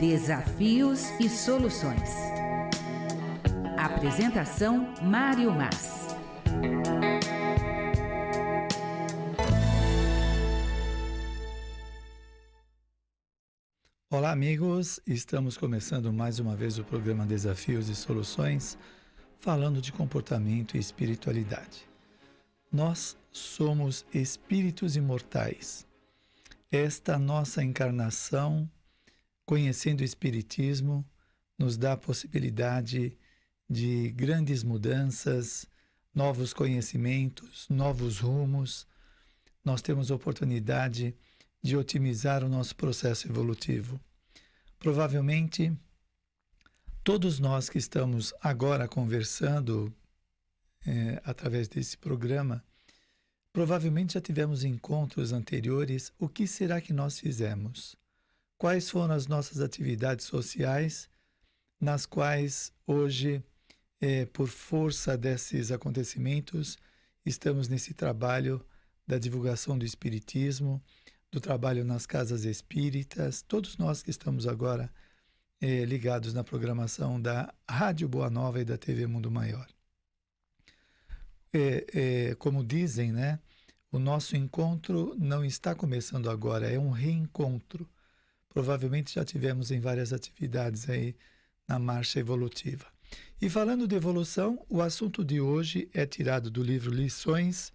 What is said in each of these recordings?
Desafios e soluções. Apresentação: Mário Mas. Olá, amigos! Estamos começando mais uma vez o programa Desafios e Soluções, falando de comportamento e espiritualidade. Nós somos espíritos imortais. Esta nossa encarnação, conhecendo o Espiritismo, nos dá a possibilidade de grandes mudanças, novos conhecimentos, novos rumos. Nós temos a oportunidade de otimizar o nosso processo evolutivo. Provavelmente, todos nós que estamos agora conversando através desse programa, provavelmente já tivemos encontros anteriores. O que será que nós fizemos? Quais foram as nossas atividades sociais nas quais hoje, por força desses acontecimentos, estamos nesse trabalho da divulgação do Espiritismo, do trabalho nas casas espíritas, todos nós que estamos agora ligados na programação da Rádio Boa Nova e da TV Mundo Maior. Como dizem, né? O nosso encontro não está começando agora, é um reencontro. Provavelmente já tivemos em várias atividades aí na marcha evolutiva. E falando de evolução, o assunto de hoje é tirado do livro Lições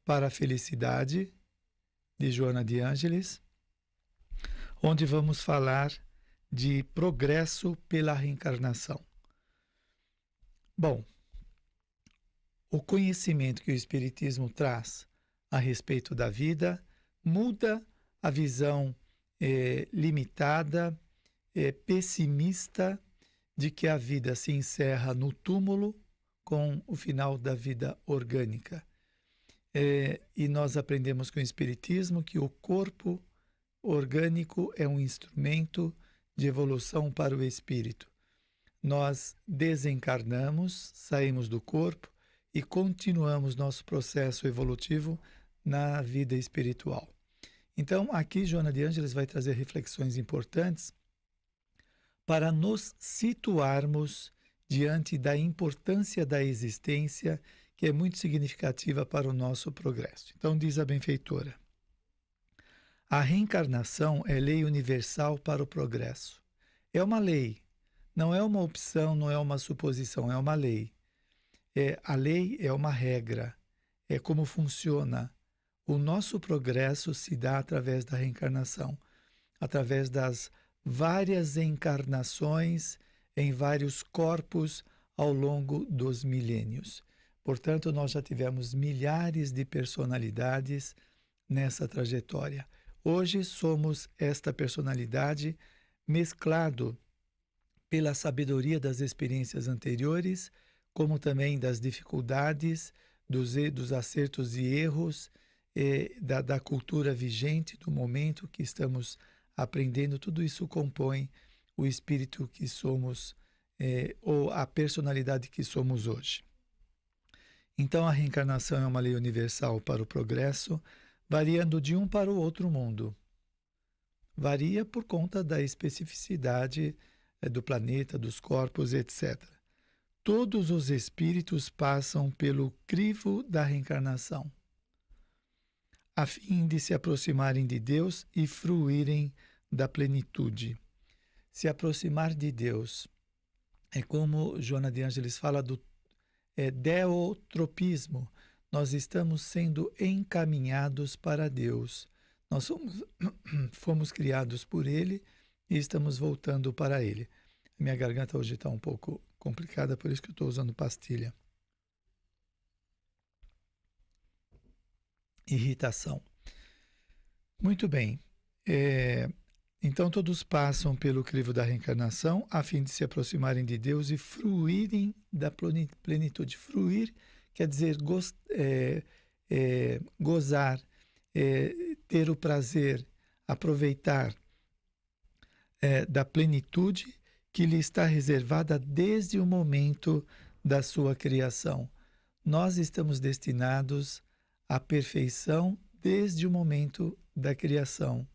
para a Felicidade, de Joana de Ângeles, onde vamos falar de progresso pela reencarnação. Bom, o conhecimento que o Espiritismo traz a respeito da vida muda a visão limitada, pessimista, de que a vida se encerra no túmulo com o final da vida orgânica. E nós aprendemos com o Espiritismo que o corpo orgânico é um instrumento de evolução para o espírito. Nós desencarnamos, saímos do corpo e continuamos nosso processo evolutivo na vida espiritual. Então, aqui Joana de Ângeles vai trazer reflexões importantes para nos situarmos diante da importância da existência, que é muito significativa para o nosso progresso. Então, diz a benfeitora: a reencarnação é lei universal para o progresso. É uma lei, não é uma opção, não é uma suposição, é uma lei. A lei é uma regra, é como funciona. O nosso progresso se dá através da reencarnação, através das várias encarnações em vários corpos ao longo dos milênios. Portanto, nós já tivemos milhares de personalidades nessa trajetória. Hoje somos esta personalidade mesclado pela sabedoria das experiências anteriores, como também das dificuldades, dos acertos e erros, da cultura vigente, do momento que estamos aprendendo. Tudo isso compõe o espírito que somos, ou a personalidade que somos hoje. Então, a reencarnação é uma lei universal para o progresso, variando de um para o outro mundo. Varia por conta da especificidade do planeta, dos corpos, etc. Todos os espíritos passam pelo crivo da reencarnação, a fim de se aproximarem de Deus e fruírem da plenitude. Se aproximar de Deus é como Joana de Ângeles fala do deotropismo. Nós estamos sendo encaminhados para Deus. Nós fomos criados por Ele e estamos voltando para Ele. Minha garganta hoje está um pouco complicada, por isso que eu estou usando pastilha. Irritação. Muito bem. Então todos passam pelo crivo da reencarnação a fim de se aproximarem de Deus e fruírem da plenitude. Fruir quer dizer gozar, ter o prazer, aproveitar da plenitude que lhe está reservada desde o momento da sua criação. Nós estamos destinados à perfeição desde o momento da criação,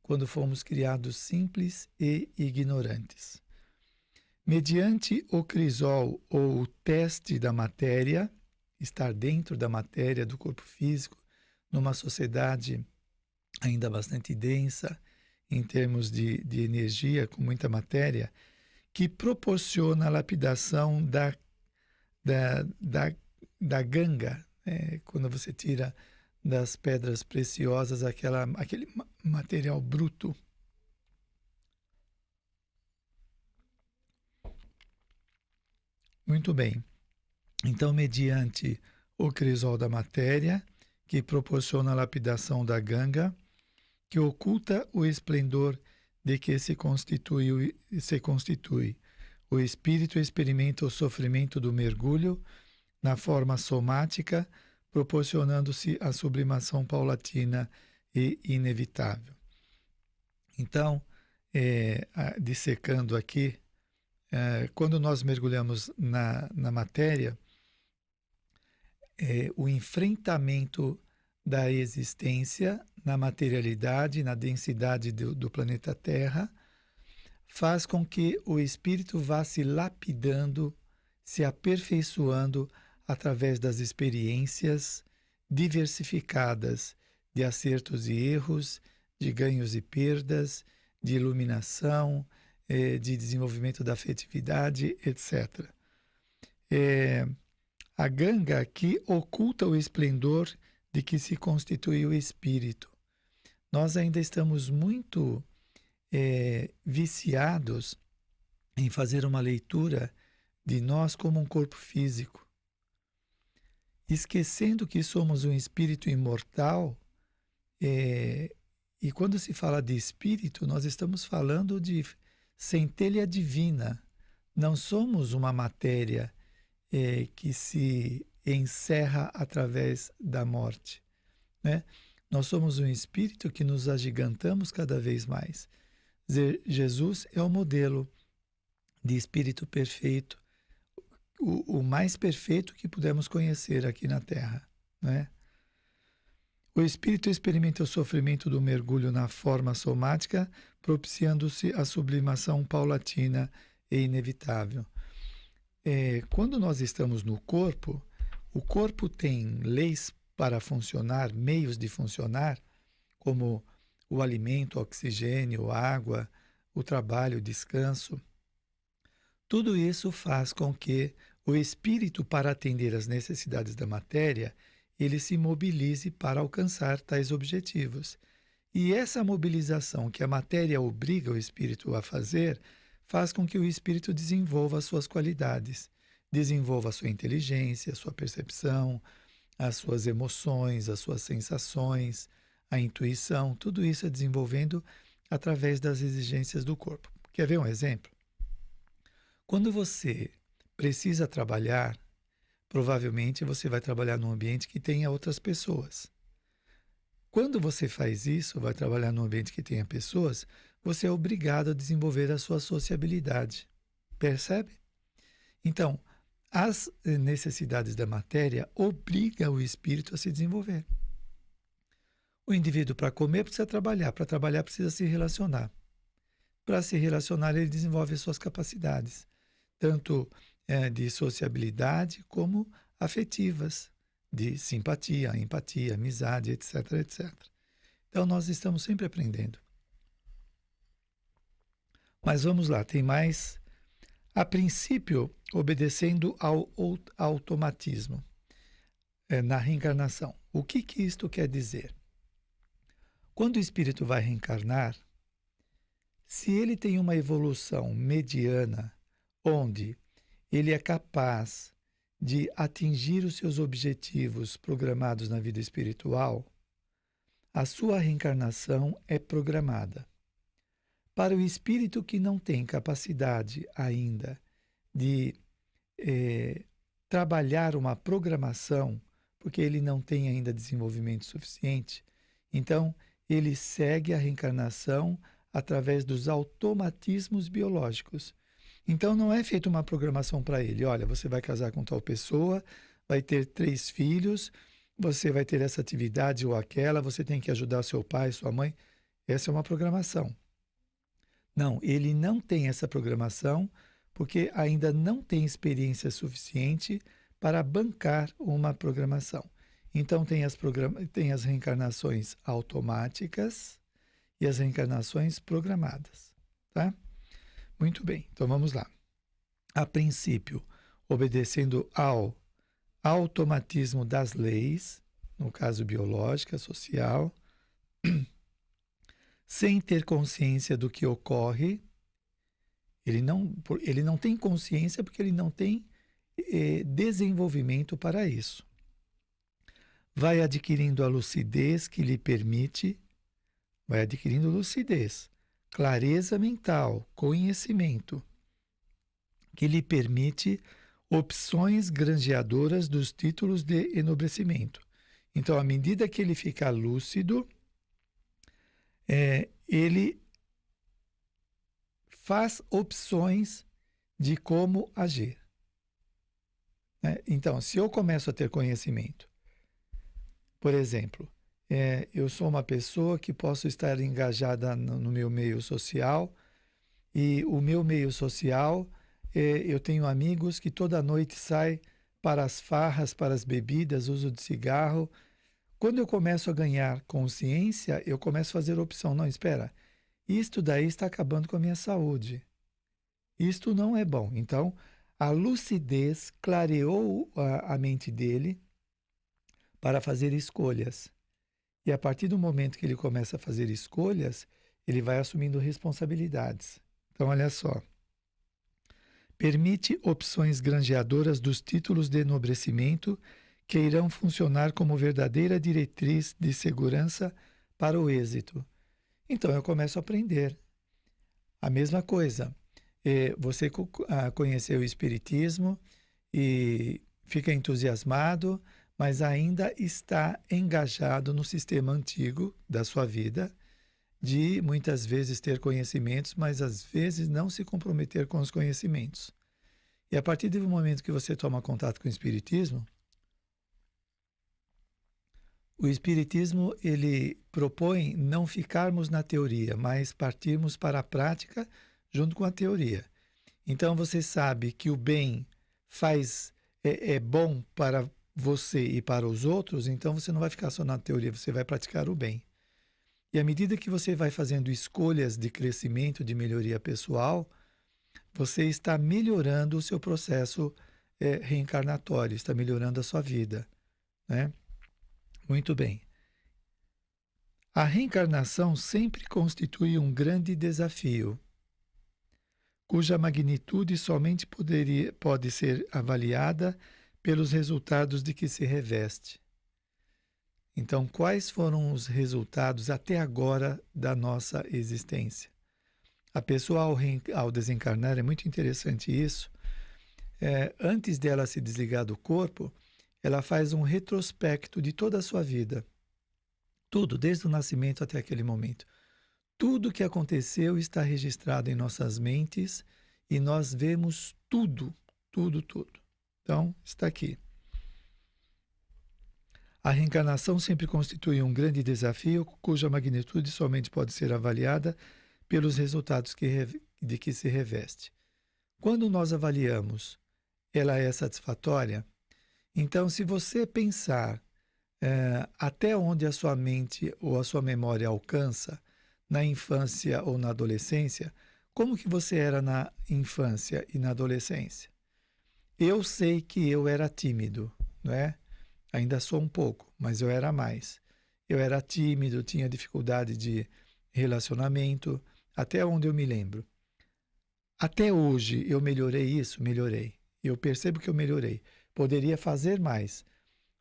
quando fomos criados simples e ignorantes. Mediante o crisol ou o teste da matéria, estar dentro da matéria do corpo físico, numa sociedade ainda bastante densa, em termos de energia, com muita matéria, que proporciona a lapidação da ganga, quando você tira das pedras preciosas aquele material bruto. Muito bem. Então, mediante o crisol da matéria, que proporciona a lapidação da ganga, que oculta o esplendor de que se constitui. O espírito experimenta o sofrimento do mergulho na forma somática, proporcionando-se a sublimação paulatina e inevitável. Então, dissecando aqui, quando nós mergulhamos na matéria, o enfrentamento da existência na materialidade, na densidade do planeta Terra, faz com que o espírito vá se lapidando, se aperfeiçoando através das experiências diversificadas de acertos e erros, de ganhos e perdas, de iluminação, de desenvolvimento da afetividade, etc. A ganga que oculta o esplendor de que se constitui o espírito. Nós ainda estamos muito viciados em fazer uma leitura de nós como um corpo físico, esquecendo que somos um espírito imortal. E quando se fala de espírito, nós estamos falando de centelha divina. Não somos uma matéria que se encerra através da morte, né? Nós somos um espírito que nos agigantamos cada vez mais. Jesus é o modelo de espírito perfeito, o mais perfeito que pudemos conhecer aqui na Terra, né? O espírito experimenta o sofrimento do mergulho na forma somática, propiciando-se a sublimação paulatina e inevitável. Quando nós estamos no corpo, o corpo tem leis para funcionar, meios de funcionar, como o alimento, o oxigênio, a água, o trabalho, o descanso. Tudo isso faz com que o espírito, para atender às necessidades da matéria, ele se mobilize para alcançar tais objetivos. E essa mobilização que a matéria obriga o espírito a fazer, faz com que o espírito desenvolva as suas qualidades, desenvolva a sua inteligência, a sua percepção, as suas emoções, as suas sensações, a intuição. Tudo isso é desenvolvendo através das exigências do corpo. Quer ver um exemplo? Quando você precisa trabalhar, provavelmente você vai trabalhar num ambiente que tenha outras pessoas. Quando você faz isso, vai trabalhar num ambiente que tenha pessoas, você é obrigado a desenvolver a sua sociabilidade. Percebe? Então, as necessidades da matéria obrigam o espírito a se desenvolver. O indivíduo, para comer, precisa trabalhar. Para trabalhar, precisa se relacionar. Para se relacionar, ele desenvolve as suas capacidades, tanto de sociabilidade como afetivas, de simpatia, empatia, amizade, etc, etc. Então, nós estamos sempre aprendendo. Mas vamos lá, tem mais. A princípio, obedecendo ao automatismo na reencarnação. O que isto quer dizer? Quando o espírito vai reencarnar, se ele tem uma evolução mediana, onde ele é capaz de atingir os seus objetivos programados na vida espiritual, a sua reencarnação é programada. Para o espírito que não tem capacidade ainda de trabalhar uma programação, porque ele não tem ainda desenvolvimento suficiente, então ele segue a reencarnação através dos automatismos biológicos. Então não é feita uma programação para ele. Olha, você vai casar com tal pessoa, vai ter 3 filhos, você vai ter essa atividade ou aquela, você tem que ajudar seu pai, sua mãe. Essa é uma programação. Não, ele não tem essa programação porque ainda não tem experiência suficiente para bancar uma programação. Então, tem as reencarnações automáticas e as reencarnações programadas, tá? Muito bem, então vamos lá. A princípio, obedecendo ao automatismo das leis, no caso biológica, social, sem ter consciência do que ocorre, ele não tem consciência porque ele não tem desenvolvimento para isso. Vai adquirindo a lucidez que lhe permite, vai adquirindo lucidez, clareza mental, conhecimento, que lhe permite opções granjeadoras dos títulos de enobrecimento. Então, à medida que ele fica lúcido, ele faz opções de como agir. Então, se eu começo a ter conhecimento, por exemplo, eu sou uma pessoa que posso estar engajada no meu meio social, e o meu meio social, eu tenho amigos que toda noite saem para as farras, para as bebidas, uso de cigarro. Quando eu começo a ganhar consciência, eu começo a fazer opção. Não, espera, isto daí está acabando com a minha saúde. Isto não é bom. Então, a lucidez clareou a mente dele para fazer escolhas. E a partir do momento que ele começa a fazer escolhas, ele vai assumindo responsabilidades. Então, olha só. Permite opções granjeadoras dos títulos de enobrecimento que irão funcionar como verdadeira diretriz de segurança para o êxito. Então, eu começo a aprender. A mesma coisa, você conheceu o Espiritismo e fica entusiasmado, mas ainda está engajado no sistema antigo da sua vida, de muitas vezes ter conhecimentos, mas às vezes não se comprometer com os conhecimentos. E a partir do momento que você toma contato com o Espiritismo, ele propõe não ficarmos na teoria, mas partirmos para a prática junto com a teoria. Então você sabe que o bem é bom para você e para os outros, então você não vai ficar só na teoria, você vai praticar o bem. E à medida que você vai fazendo escolhas de crescimento, de melhoria pessoal, você está melhorando o seu processo reencarnatório, está melhorando a sua vida, né? Muito bem. A reencarnação sempre constitui um grande desafio, cuja magnitude somente pode ser avaliada pelos resultados de que se reveste. Então, quais foram os resultados até agora da nossa existência? A pessoa, ao desencarnar, é muito interessante isso, antes dela se desligar do corpo, ela faz um retrospecto de toda a sua vida. Tudo, desde o nascimento até aquele momento. Tudo que aconteceu está registrado em nossas mentes e nós vemos tudo, tudo, tudo. Então, está aqui. A reencarnação sempre constitui um grande desafio, cuja magnitude somente pode ser avaliada pelos resultados de que se reveste. Quando nós avaliamos, ela é satisfatória? Então, se você pensar até onde a sua mente ou a sua memória alcança, na infância ou na adolescência, como que você era na infância e na adolescência? Eu sei que eu era tímido, não é? Ainda sou um pouco, mas eu era mais. Eu era tímido, tinha dificuldade de relacionamento, até onde eu me lembro. Até hoje eu melhorei isso? Melhorei. Eu percebo que eu melhorei. Poderia fazer mais,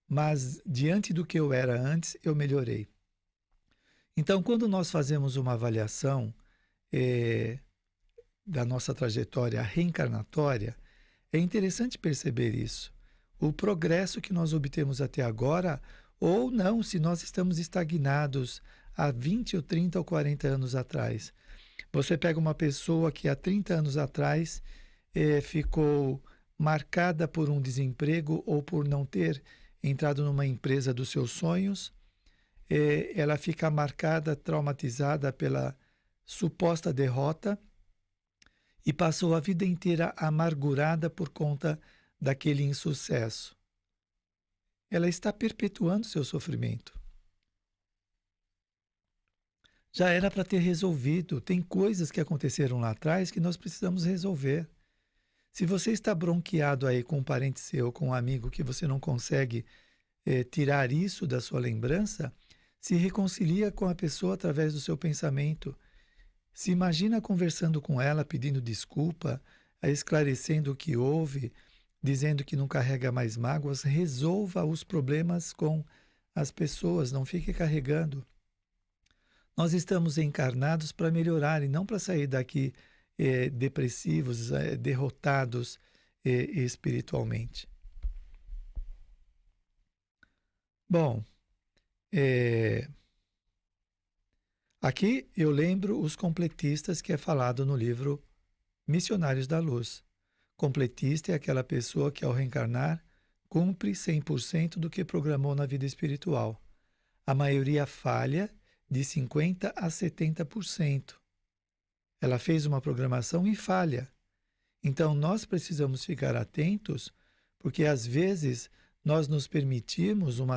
mas diante do que eu era antes, eu melhorei. Então, quando nós fazemos uma avaliação da nossa trajetória reencarnatória, é interessante perceber isso. O progresso que nós obtemos até agora, ou não, se nós estamos estagnados há 20 ou 30 ou 40 anos atrás. Você pega uma pessoa que há 30 anos atrás ficou marcada por um desemprego ou por não ter entrado numa empresa dos seus sonhos, ela fica marcada, traumatizada pela suposta derrota e passou a vida inteira amargurada por conta daquele insucesso. Ela está perpetuando seu sofrimento. Já era para ter resolvido. Tem coisas que aconteceram lá atrás que nós precisamos resolver. Se você está bronqueado aí com um parente seu, com um amigo, que você não consegue tirar isso da sua lembrança, se reconcilia com a pessoa através do seu pensamento. Se imagina conversando com ela, pedindo desculpa, esclarecendo o que houve, dizendo que não carrega mais mágoas. Resolva os problemas com as pessoas, não fique carregando. Nós estamos encarnados para melhorar e não para sair daqui depressivos, derrotados espiritualmente. Bom, aqui eu lembro os completistas que é falado no livro Missionários da Luz. Completista é aquela pessoa que ao reencarnar cumpre 100% do que programou na vida espiritual. A maioria falha de 50% a 70%. Ela fez uma programação e falha. Então, nós precisamos ficar atentos, porque às vezes nós nos permitimos um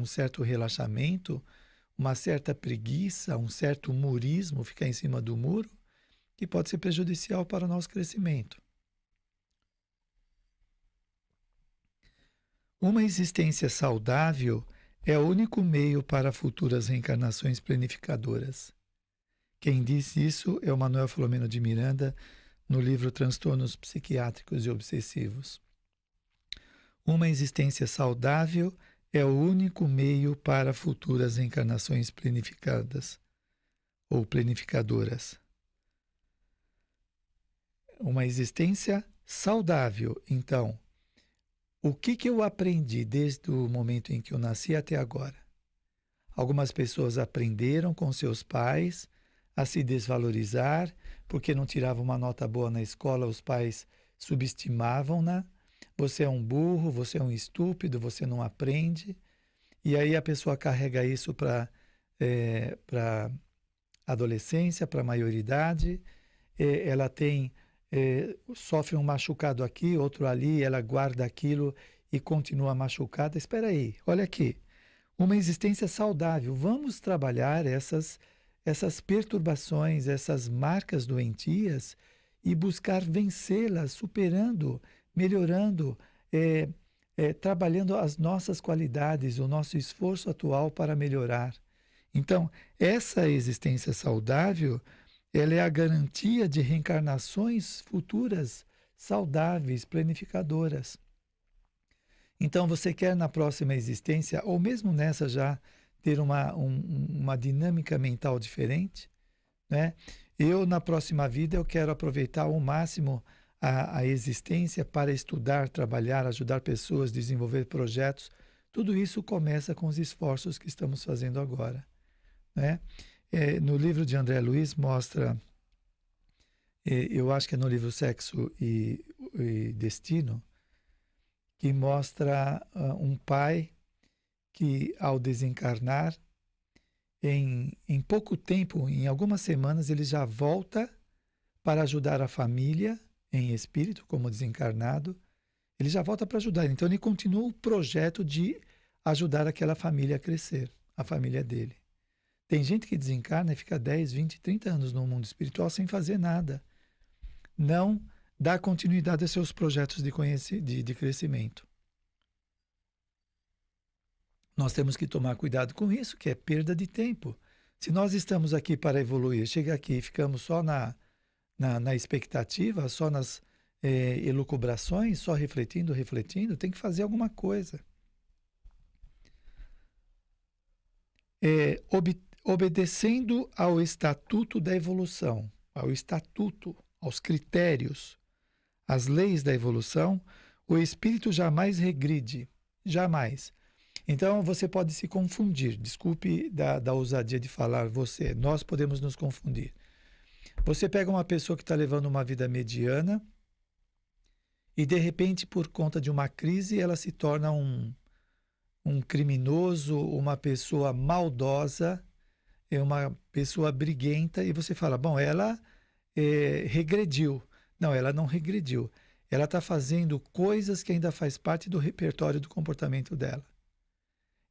certo relaxamento, uma certa preguiça, um certo humorismo, ficar em cima do muro, que pode ser prejudicial para o nosso crescimento. Uma existência saudável é o único meio para futuras reencarnações planificadoras. Quem diz isso é o Manuel Filomeno de Miranda, no livro Transtornos Psiquiátricos e Obsessivos. Uma existência saudável é o único meio para futuras reencarnações planificadas ou planificadoras. Uma existência saudável, então. O que eu aprendi desde o momento em que eu nasci até agora? Algumas pessoas aprenderam com seus pais a se desvalorizar, porque não tiravam uma nota boa na escola, os pais subestimavam-na. Você é um burro, você é um estúpido, você não aprende. E aí a pessoa carrega isso para adolescência, para a maioridade. Ela sofre um machucado aqui, outro ali, ela guarda aquilo e continua machucada. Espera aí, olha aqui. Uma existência saudável. Vamos trabalhar essas perturbações, essas marcas doentias e buscar vencê-las, superando, melhorando, trabalhando as nossas qualidades, o nosso esforço atual para melhorar. Então, essa existência saudável, ela é a garantia de reencarnações futuras saudáveis, planificadoras. Então, você quer na próxima existência, ou mesmo nessa já, ter uma dinâmica mental diferente, né? Eu, na próxima vida, eu quero aproveitar ao máximo a existência para estudar, trabalhar, ajudar pessoas, desenvolver projetos. Tudo isso começa com os esforços que estamos fazendo agora, né? No livro de André Luiz mostra, eu acho que é no livro Sexo e Destino, que mostra um pai que, ao desencarnar, em pouco tempo, em algumas semanas, ele já volta para ajudar a família em espírito, como desencarnado. Ele já volta para ajudar. Então, ele continua o projeto de ajudar aquela família a crescer, a família dele. Tem gente que desencarna e fica 10, 20, 30 anos no mundo espiritual sem fazer nada. Não dá continuidade a seus projetos de crescimento. Nós temos que tomar cuidado com isso, que é perda de tempo. Se nós estamos aqui para evoluir, chega aqui e ficamos só na expectativa, só nas elucubrações, só refletindo, tem que fazer alguma coisa. Obedecendo ao estatuto da evolução, ao estatuto, aos critérios, às leis da evolução, o espírito jamais regride, jamais. Então, você pode se confundir. Desculpe da ousadia de falar você. Nós podemos nos confundir. Você pega uma pessoa que está levando uma vida mediana e, de repente, por conta de uma crise, ela se torna um criminoso, uma pessoa maldosa, é uma pessoa briguenta, e você fala, bom, ela regrediu. Não, ela não regrediu. Ela está fazendo coisas que ainda faz parte do repertório do comportamento dela.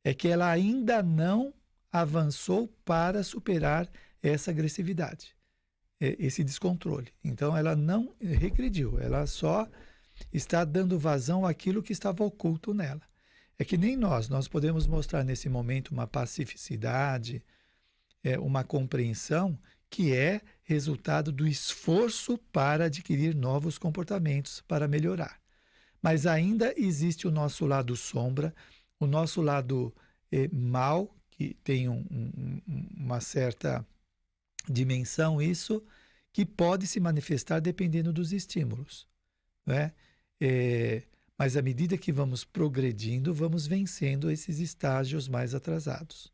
É que ela ainda não avançou para superar essa agressividade, esse descontrole. Então, ela não regrediu, ela só está dando vazão àquilo que estava oculto nela. É que nem nós podemos mostrar nesse momento uma pacificidade, uma compreensão que é resultado do esforço para adquirir novos comportamentos, para melhorar. Mas ainda existe o nosso lado sombra, o nosso lado mal, que tem uma certa dimensão, isso, que pode se manifestar dependendo dos estímulos, né? Mas à medida que vamos progredindo, vamos vencendo esses estágios mais atrasados.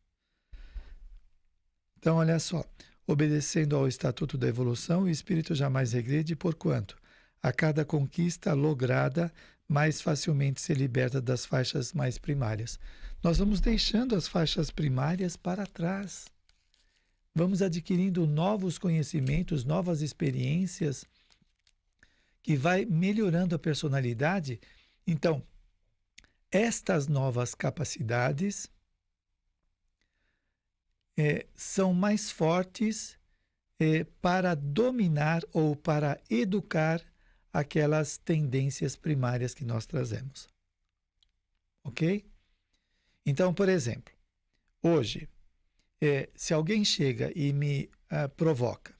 Então, olha só, obedecendo ao Estatuto da Evolução, o espírito jamais regrede, porquanto, a cada conquista lograda, mais facilmente se liberta das faixas mais primárias. Nós vamos deixando as faixas primárias para trás. Vamos adquirindo novos conhecimentos, novas experiências, que vai melhorando a personalidade. Então, estas novas capacidades são mais fortes para dominar ou para educar aquelas tendências primárias que nós trazemos. Ok? Então, por exemplo, hoje, se alguém chega e me provoca,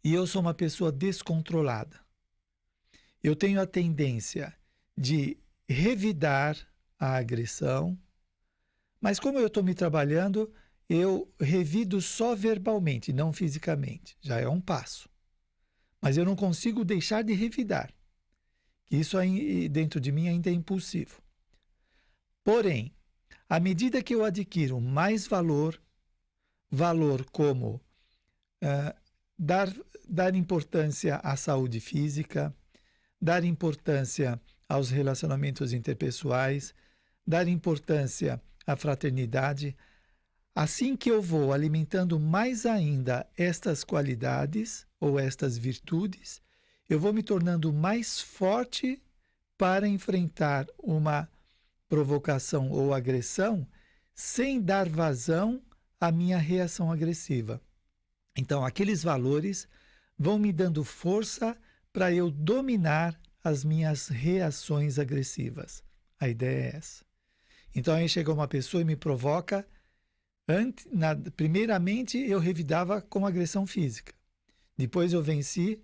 e eu sou uma pessoa descontrolada, eu tenho a tendência de revidar a agressão, mas como eu estou me trabalhando, eu revido só verbalmente, não fisicamente. Já é um passo. Mas eu não consigo deixar de revidar. Isso aí dentro de mim ainda é impulsivo. Porém, à medida que eu adquiro mais valor como dar importância à saúde física, dar importância aos relacionamentos interpessoais, dar importância à fraternidade, assim que eu vou alimentando mais ainda estas qualidades ou estas virtudes, eu vou me tornando mais forte para enfrentar uma provocação ou agressão sem dar vazão à minha reação agressiva. Então, aqueles valores vão me dando força para eu dominar as minhas reações agressivas. A ideia é essa. Então, aí chega uma pessoa e me provoca. Primeiramente, eu revidava com agressão física. Depois eu venci,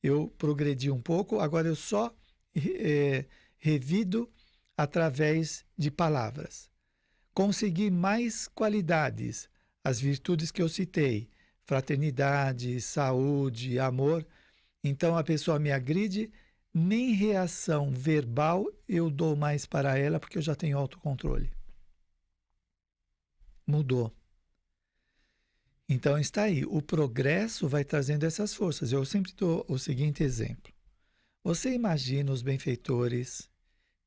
eu progredi um pouco, agora eu só revido através de palavras. Consegui mais qualidades, as virtudes que eu citei, fraternidade, saúde, amor. Então a pessoa me agride, nem reação verbal eu dou mais para ela, porque eu já tenho autocontrole. Mudou. Então está aí, o progresso vai trazendo essas forças. Eu sempre dou o seguinte exemplo. Você imagina os benfeitores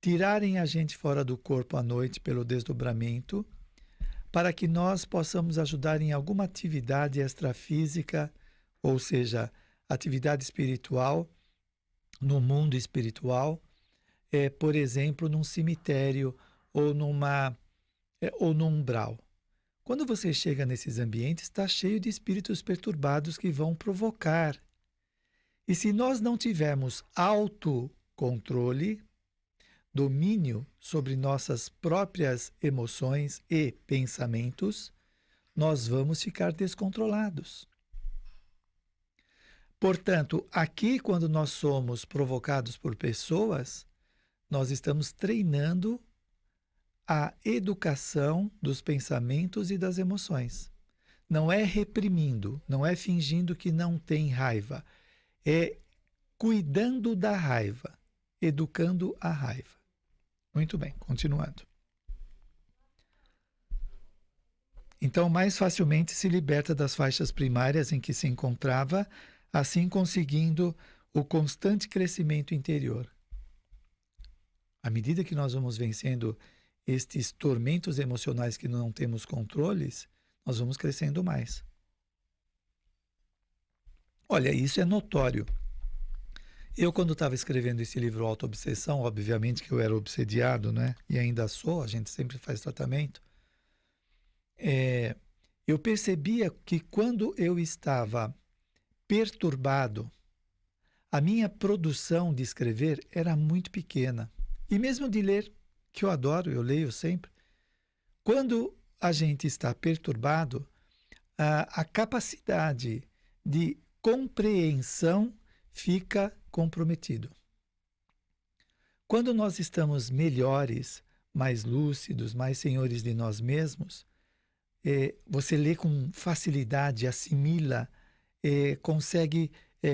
tirarem a gente fora do corpo à noite pelo desdobramento, para que nós possamos ajudar em alguma atividade extrafísica, ou seja, atividade espiritual, no mundo espiritual, por exemplo, num cemitério ou num umbral. Quando você chega nesses ambientes, está cheio de espíritos perturbados que vão provocar. E se nós não tivermos autocontrole, domínio sobre nossas próprias emoções e pensamentos, nós vamos ficar descontrolados. Portanto, aqui, quando nós somos provocados por pessoas, nós estamos treinando a educação dos pensamentos e das emoções. Não é reprimindo, não é fingindo que não tem raiva, é cuidando da raiva, educando a raiva. Muito bem, continuando. Então, mais facilmente se liberta das faixas primárias em que se encontrava, assim conseguindo o constante crescimento interior. À medida que nós vamos vencendo estes tormentos emocionais que não temos controles, nós vamos crescendo mais. Olha, isso é notório. Eu, quando estava escrevendo esse livro Autoobsessão, obviamente que eu era obsediado, né? E ainda sou, a gente sempre faz tratamento. Eu percebia que quando eu estava perturbado, a minha produção de escrever era muito pequena. E mesmo de ler, que eu adoro, eu leio sempre. Quando a gente está perturbado, a capacidade de compreensão fica comprometido. Quando nós estamos melhores, mais lúcidos, mais senhores de nós mesmos, você lê com facilidade, assimila, consegue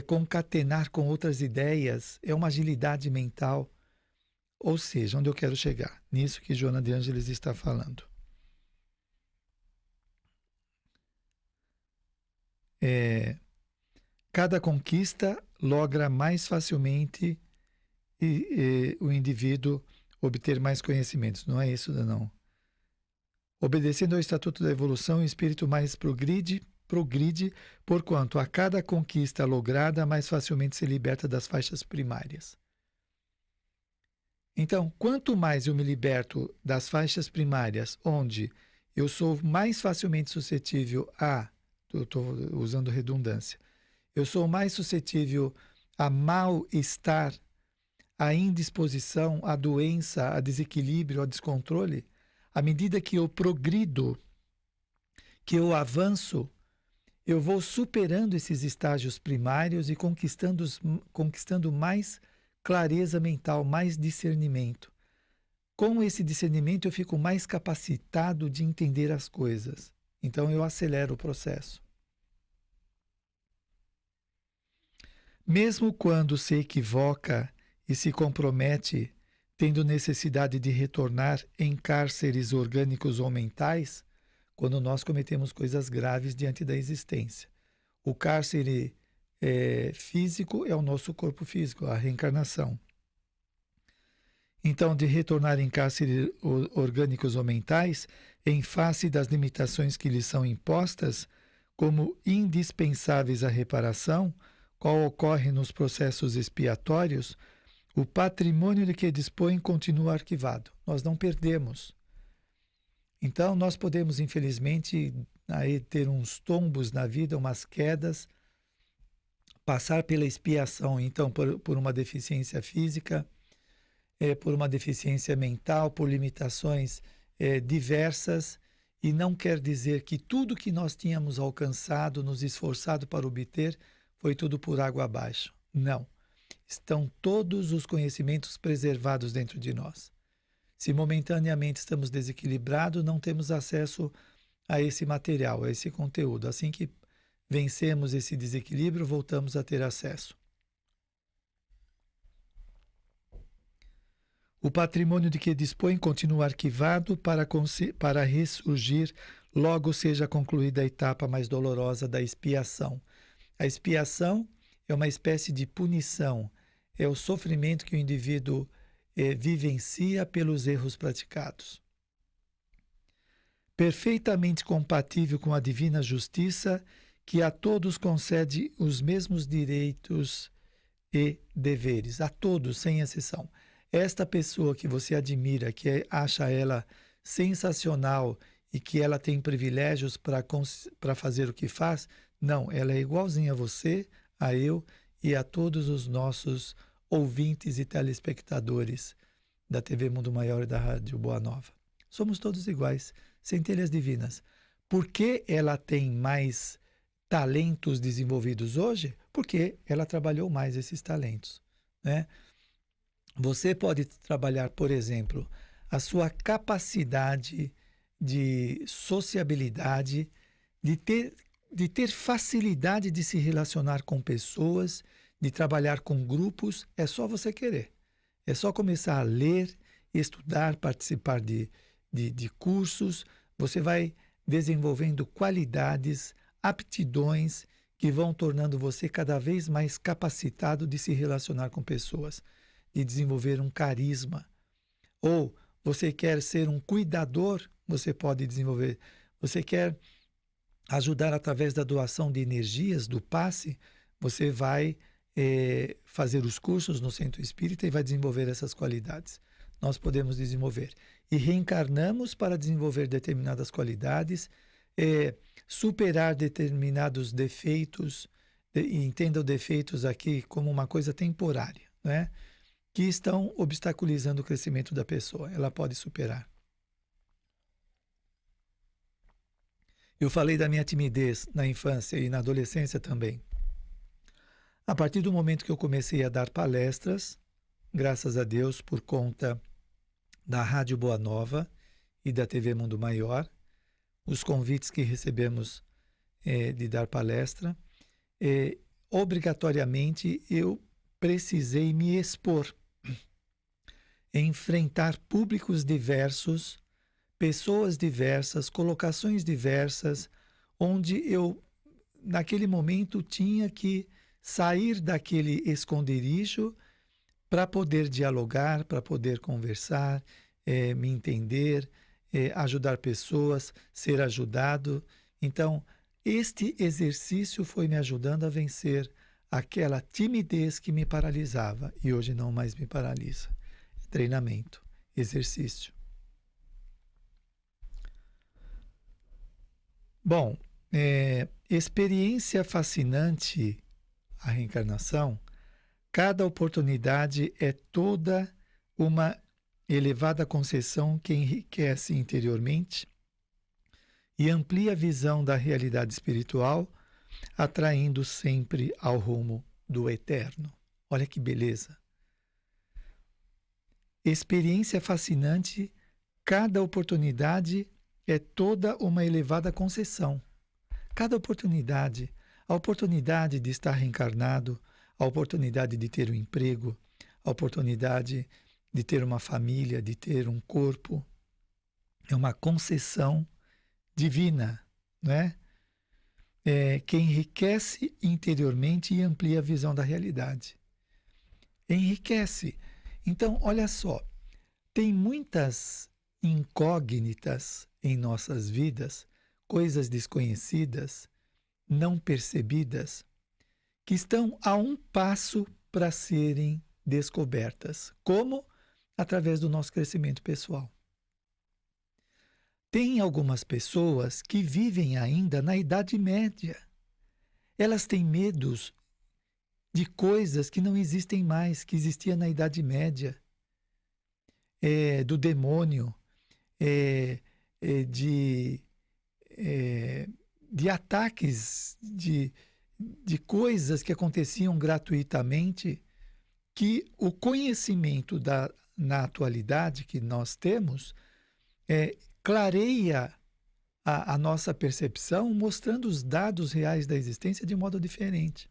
concatenar com outras ideias, é uma agilidade mental. Ou seja, onde eu quero chegar? Nisso que Joana de Ângeles está falando. Cada conquista logra mais facilmente o indivíduo obter mais conhecimentos. Não é isso, não. Obedecendo ao Estatuto da Evolução, o espírito mais progride, porquanto a cada conquista lograda, mais facilmente se liberta das faixas primárias. Então, quanto mais eu me liberto das faixas primárias, onde eu sou mais facilmente suscetível eu estou usando redundância, eu sou mais suscetível a mal-estar, a indisposição, a doença, a desequilíbrio, a descontrole, à medida que eu progrido, que eu avanço, eu vou superando esses estágios primários e conquistando mais clareza mental, mais discernimento. Com esse discernimento eu fico mais capacitado de entender as coisas. Então eu acelero o processo. Mesmo quando se equivoca e se compromete, tendo necessidade de retornar em cárceres orgânicos ou mentais, quando nós cometemos coisas graves diante da existência. O cárcere físico é o nosso corpo físico, a reencarnação. Então, de retornar em cárceres orgânicos ou mentais, em face das limitações que lhes são impostas, como indispensáveis à reparação, qual ocorre nos processos expiatórios, o patrimônio de que dispõe continua arquivado. Nós não perdemos. Então, nós podemos, infelizmente, aí ter uns tombos na vida, umas quedas, passar pela expiação, então, por uma deficiência física, por uma deficiência mental, por limitações diversas, e não quer dizer que tudo que nós tínhamos alcançado, nos esforçado para obter, foi tudo por água abaixo. Não. Estão todos os conhecimentos preservados dentro de nós. Se momentaneamente estamos desequilibrados, não temos acesso a esse material, a esse conteúdo. Assim que vencemos esse desequilíbrio, voltamos a ter acesso. O patrimônio de que dispõe continua arquivado para ressurgir logo seja concluída a etapa mais dolorosa da expiação. A expiação é uma espécie de punição, é o sofrimento que o indivíduo vivencia pelos erros praticados. Perfeitamente compatível com a divina justiça, que a todos concede os mesmos direitos e deveres, a todos, sem exceção. Esta pessoa que você admira, que acha ela sensacional e que ela tem privilégios para fazer o que faz, não, ela é igualzinha a você, a eu e a todos os nossos ouvintes e telespectadores da TV Mundo Maior e da Rádio Boa Nova. Somos todos iguais, centelhas divinas. Por que ela tem mais talentos desenvolvidos hoje? Porque ela trabalhou mais esses talentos, né? Você pode trabalhar, por exemplo, a sua capacidade de sociabilidade, de ter facilidade de se relacionar com pessoas, de trabalhar com grupos, é só você querer. É só começar a ler, estudar, participar de cursos. Você vai desenvolvendo qualidades, aptidões que vão tornando você cada vez mais capacitado de se relacionar com pessoas, de desenvolver um carisma. Ou Você quer ser um cuidador? Você pode desenvolver. Você quer ajudar através da doação de energias, do passe? Você vai fazer os cursos no Centro Espírita e vai desenvolver essas qualidades. Nós podemos desenvolver. E reencarnamos para desenvolver determinadas qualidades, superar determinados defeitos, e entenda os defeitos aqui como uma coisa temporária, né? Que estão obstaculizando o crescimento da pessoa. Ela pode superar. Eu falei da minha timidez na infância e na adolescência também. A partir do momento que eu comecei a dar palestras, graças a Deus, por conta da Rádio Boa Nova e da TV Mundo Maior, os convites que recebemos de dar palestra, obrigatoriamente eu precisei me expor, enfrentar públicos diversos, pessoas diversas, colocações diversas, onde eu, naquele momento, tinha que sair daquele esconderijo para poder dialogar, para poder conversar, me entender, ajudar pessoas, ser ajudado. Então, este exercício foi me ajudando a vencer aquela timidez que me paralisava e hoje não mais me paralisa. Treinamento, exercício. Bom, experiência fascinante, a reencarnação. Cada oportunidade é toda uma elevada concessão que enriquece interiormente e amplia a visão da realidade espiritual, atraindo sempre ao rumo do eterno. Olha que beleza! Experiência fascinante, cada oportunidade é toda uma elevada concessão. Cada oportunidade, a oportunidade de estar reencarnado, a oportunidade de ter um emprego, a oportunidade de ter uma família, de ter um corpo, é uma concessão divina, não é? Que enriquece interiormente e amplia a visão da realidade. Enriquece. Então, olha só, tem muitas incógnitas em nossas vidas, coisas desconhecidas, não percebidas, que estão a um passo para serem descobertas. Como? Através do nosso crescimento pessoal. Tem algumas pessoas que vivem ainda na Idade Média. Elas têm medos de coisas que não existem mais, que existiam na Idade Média. Do demônio, de ataques, de coisas que aconteciam gratuitamente, que o conhecimento na atualidade que nós temos clareia a nossa percepção, mostrando os dados reais da existência de modo diferente.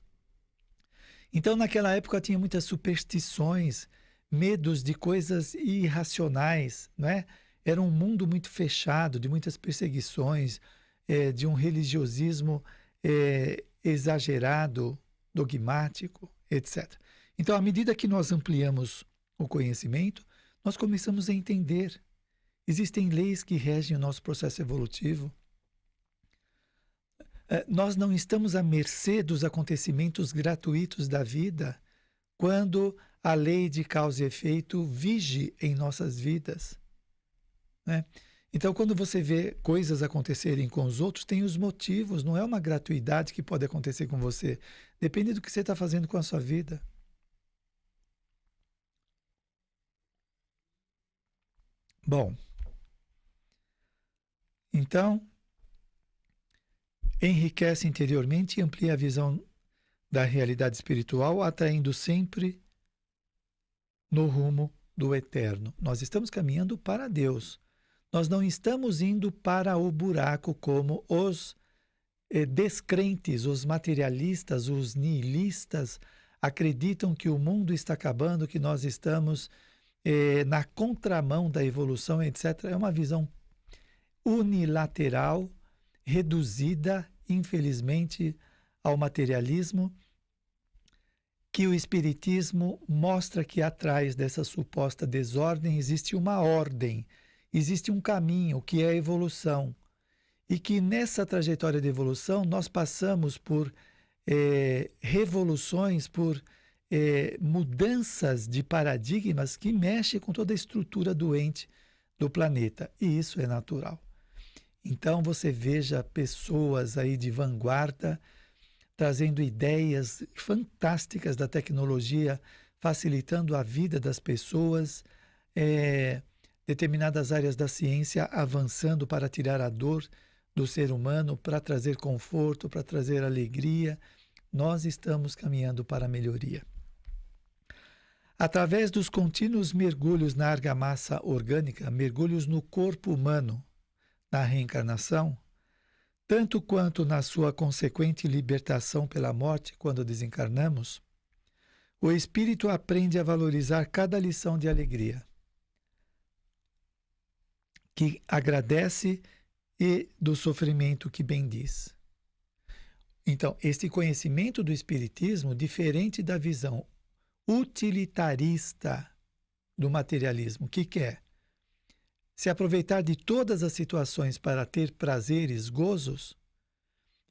Então, naquela época, tinha muitas superstições, medos de coisas irracionais, não é? Era um mundo muito fechado, de muitas perseguições, de um religiosismo exagerado, dogmático, etc. Então, à medida que nós ampliamos o conhecimento, nós começamos a entender. Existem leis que regem o nosso processo evolutivo. Nós não estamos à mercê dos acontecimentos gratuitos da vida quando a lei de causa e efeito vige em nossas vidas, né? Então, quando você vê coisas acontecerem com os outros, tem os motivos, não é uma gratuidade que pode acontecer com você. Depende do que você está fazendo com a sua vida. Bom, então, enriquece interiormente e amplia a visão da realidade espiritual, atraindo sempre no rumo do eterno. Nós estamos caminhando para Deus. Nós não estamos indo para o buraco como os descrentes, os materialistas, os nihilistas acreditam que o mundo está acabando, que nós estamos na contramão da evolução, etc. É uma visão unilateral, reduzida, infelizmente, ao materialismo. que o Espiritismo mostra que atrás dessa suposta desordem existe uma ordem, existe um caminho que é a evolução. E que nessa trajetória de evolução nós passamos por revoluções, por mudanças de paradigmas que mexem com toda a estrutura doente do planeta. E isso é natural. Então você veja pessoas aí de vanguarda trazendo ideias fantásticas da tecnologia, facilitando a vida das pessoas, determinadas áreas da ciência avançando para tirar a dor do ser humano, para trazer conforto, para trazer alegria. Nós estamos caminhando para a melhoria. Através dos contínuos mergulhos na argamassa orgânica, mergulhos no corpo humano, na reencarnação, tanto quanto na sua consequente libertação pela morte quando desencarnamos, o espírito aprende a valorizar cada lição de alegria, que agradece e do sofrimento que bendiz. Então, este conhecimento do Espiritismo, diferente da visão utilitarista do materialismo, que quer se aproveitar de todas as situações para ter prazeres, gozos,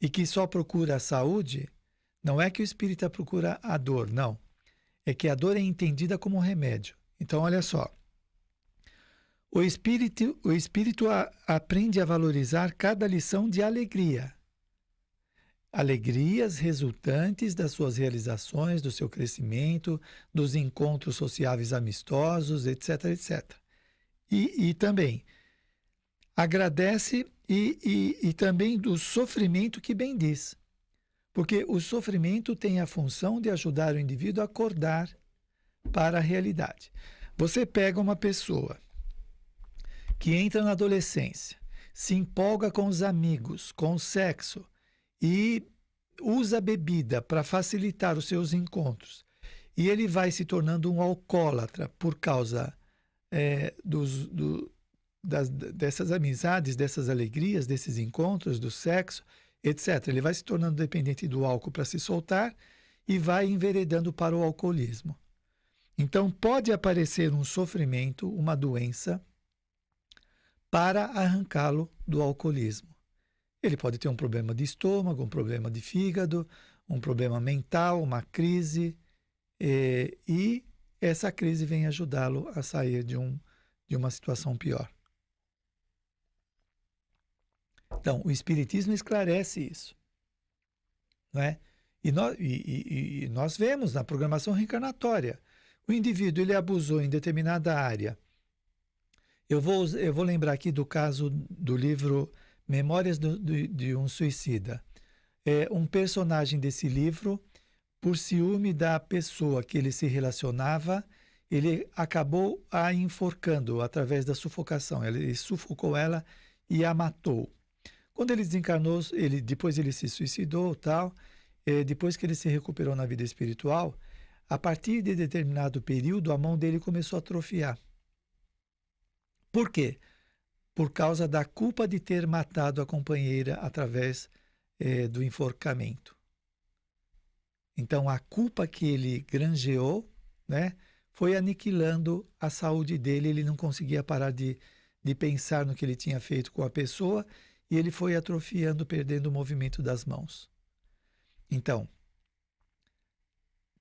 e que só procura a saúde, não é que o espírita procura a dor, não. É que a dor é entendida como um remédio. Então, olha só. O espírito aprende a valorizar cada lição de alegria. Alegrias resultantes das suas realizações, do seu crescimento, dos encontros sociáveis amistosos, etc, etc. E também agradece e também do sofrimento que bendiz. Porque o sofrimento tem a função de ajudar o indivíduo a acordar para a realidade. Você pega uma pessoa que entra na adolescência, se empolga com os amigos, com o sexo e usa a bebida para facilitar os seus encontros. E ele vai se tornando um alcoólatra por causa dessas amizades, dessas alegrias, desses encontros, do sexo, etc. Ele vai se tornando dependente do álcool para se soltar e vai enveredando para o alcoolismo. Então, pode aparecer um sofrimento, uma doença, para arrancá-lo do alcoolismo. Ele pode ter um problema de estômago, um problema de fígado, um problema mental, uma crise, e essa crise vem ajudá-lo a sair de uma situação pior. Então, o Espiritismo esclarece isso, não é? E nós vemos na programação reencarnatória, o indivíduo ele abusou em determinada área. Eu vou lembrar aqui do caso do livro Memórias de um Suicida. Um personagem desse livro, por ciúme da pessoa que ele se relacionava, ele acabou a enforcando através da sufocação. Ele sufocou ela e a matou. Quando ele desencarnou, depois ele se suicidou, tal. Depois que ele se recuperou na vida espiritual, a partir de determinado período, a mão dele começou a atrofiar. Por quê? Por causa da culpa de ter matado a companheira através do enforcamento. Então, a culpa que ele granjeou, né, foi aniquilando a saúde dele. Ele não conseguia parar de pensar no que ele tinha feito com a pessoa e ele foi atrofiando, perdendo o movimento das mãos. Então,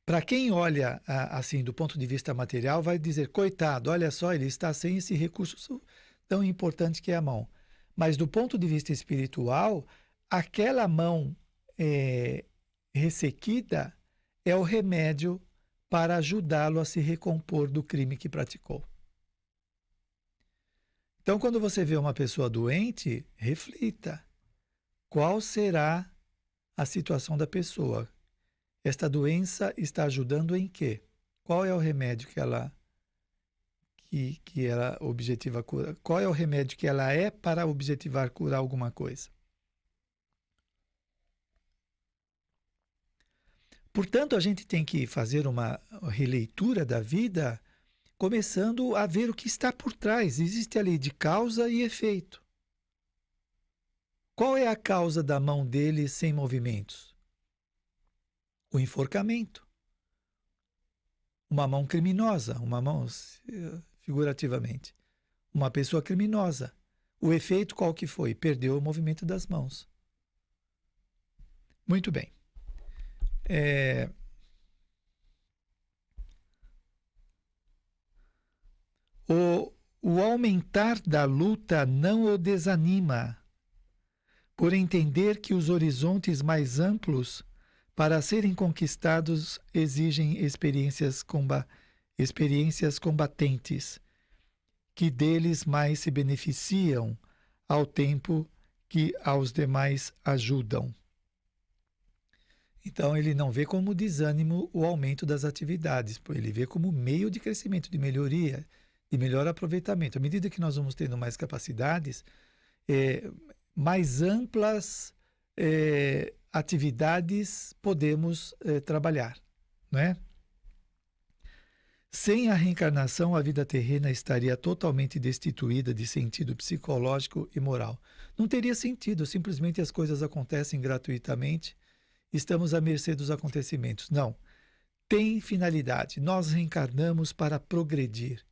para quem olha assim do ponto de vista material, vai dizer, coitado, olha só, ele está sem esse recurso tão importante que é a mão. Mas do ponto de vista espiritual, aquela mão ressequida é o remédio para ajudá-lo a se recompor do crime que praticou. Então, quando você vê uma pessoa doente, reflita. Qual será a situação da pessoa? Esta doença está ajudando em quê? Qual é o remédio que ela objetiva curar? Qual é o remédio que ela é para objetivar curar alguma coisa? Portanto, a gente tem que fazer uma releitura da vida, começando a ver o que está por trás. Existe a lei de causa e efeito. Qual é a causa da mão dele sem movimentos? O enforcamento. uma mão criminosa, uma mão, figurativamente, uma pessoa criminosa. O efeito qual que foi? Perdeu o movimento das mãos. Muito bem. O aumentar da luta não o desanima, por entender que os horizontes mais amplos para serem conquistados exigem experiências combatentes, que deles mais se beneficiam ao tempo que aos demais ajudam. Então, ele não vê como desânimo o aumento das atividades, ele vê como meio de crescimento, de melhoria, de melhor aproveitamento. À medida que nós vamos tendo mais capacidades, mais amplas atividades podemos trabalhar, não é? Sem a reencarnação, a vida terrena estaria totalmente destituída de sentido psicológico e moral. Não teria sentido, simplesmente as coisas acontecem gratuitamente, estamos à mercê dos acontecimentos. Não, tem finalidade. Nós reencarnamos para progredir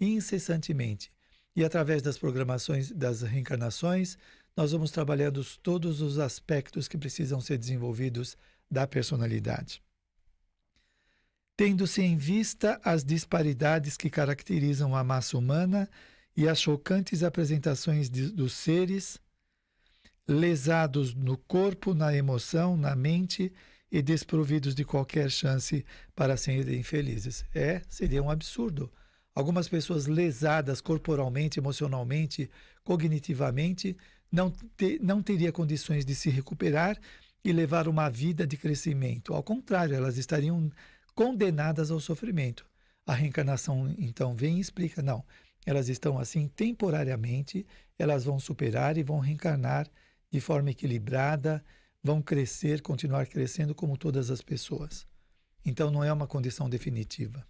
incessantemente. E através das programações, das reencarnações, nós vamos trabalhando todos os aspectos que precisam ser desenvolvidos da personalidade. Tendo-se em vista as disparidades que caracterizam a massa humana e as chocantes apresentações dos seres, lesados no corpo, na emoção, na mente e desprovidos de qualquer chance para serem felizes. Seria um absurdo. Algumas pessoas lesadas corporalmente, emocionalmente, cognitivamente, não teria condições de se recuperar e levar uma vida de crescimento. Ao contrário, elas estariam condenadas ao sofrimento. A reencarnação, então, vem e explica, não, elas estão assim temporariamente, elas vão superar e vão reencarnar de forma equilibrada, vão crescer, continuar crescendo como todas as pessoas. Então, não é uma condição definitiva.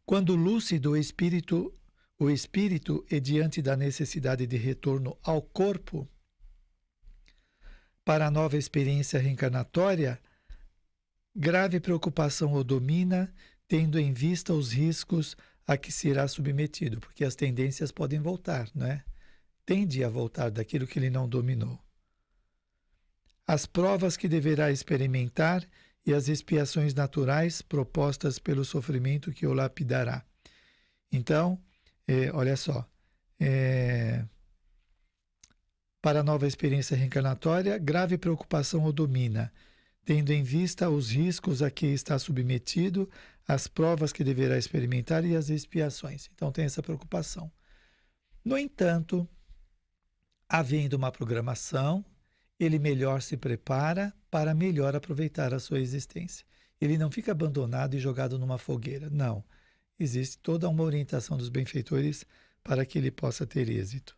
Quando lúcido o espírito é diante da necessidade de retorno ao corpo para a nova experiência reencarnatória, grave preocupação o domina, tendo em vista os riscos a que será submetido, porque as tendências podem voltar, não é? Tende a voltar daquilo que ele não dominou. As provas que deverá experimentar e as expiações naturais propostas pelo sofrimento que o lapidará. Então, olha só, para a nova experiência reencarnatória, grave preocupação o domina, tendo em vista os riscos a que está submetido, as provas que deverá experimentar e as expiações. Então, tem essa preocupação. No entanto, havendo uma programação, ele melhor se prepara para melhor aproveitar a sua existência. Ele não fica abandonado e jogado numa fogueira. Não. Existe toda uma orientação dos benfeitores para que ele possa ter êxito.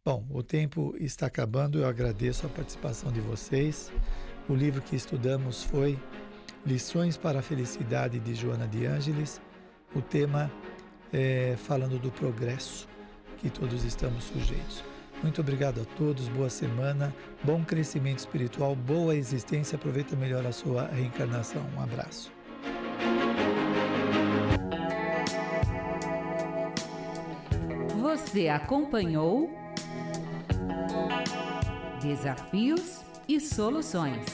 Bom, o tempo está acabando. Eu agradeço a participação de vocês. O livro que estudamos foi Lições para a Felicidade, de Joana de Ângeles. O tema falando do progresso que todos estamos sujeitos. Muito obrigado a todos, boa semana, bom crescimento espiritual, boa existência, aproveita melhor a sua reencarnação. Um abraço. Você acompanhou Desafios e Soluções.